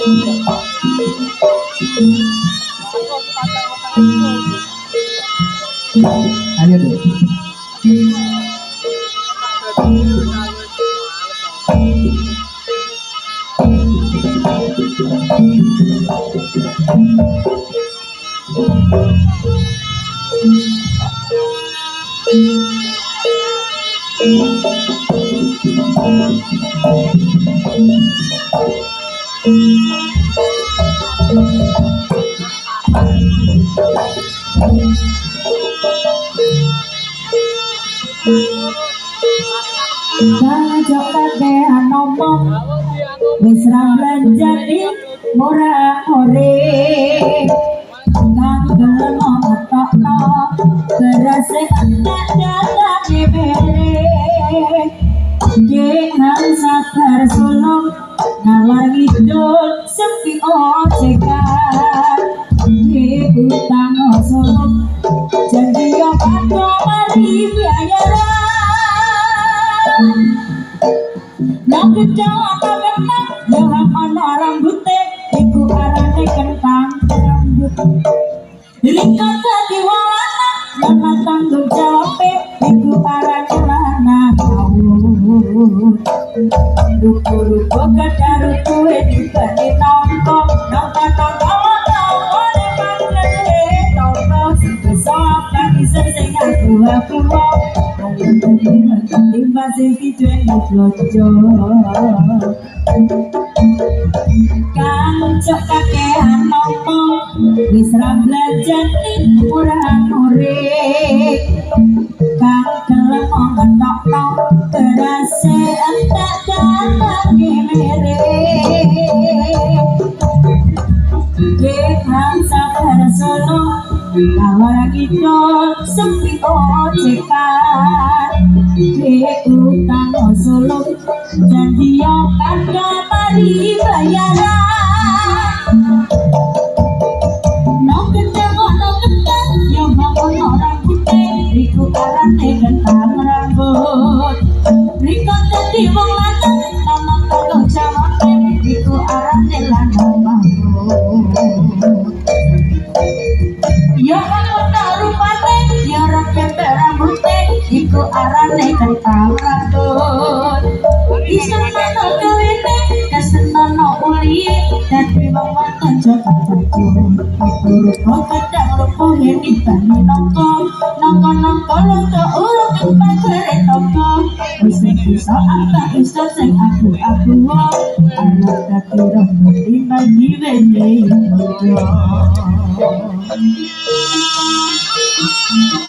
Ayo deh. Kajok kakean ngomong wis ra blanjani ora-ore kang gelem ngetokno berase entek datane bere Dehan sabar sulung nawar ngidul sepi ocekan di utang sulung janji yo padha mari biayaran Nang kejawa menang yang ana rambute iku arane kentang rambut Lingkar dadi wawana lan tanggung jawabe iku arane lanang Rupa-rupa kadaru kuwe dibani nongko Nongko-nongko oleh panggele Nongko sebesok kaki sesing aku Timba sing kiduen blojo Kancok kakean ngomong wis ra blanjani ora-ore Kang gelem ngetokno berase entek datane mere Dehan sabar solo nawar ngidul sepi ocekan di utang sulung janji yo kadha mari bayaran nong kentang yo bangun orang putih iku arane kentang rambut riko dadi wong lanang nama tanggung jawab iku arane lanang Ya kamu rupane ya rakyat rambute iku arane kentang rambut Isa mana kawene kasenono uli dadi wong wadon joget-joget rupa kadang rupa heni bani nongko nongko lonto urung pagere nongko wis iso apa iso sing aku ana dadi rambut timbang diwene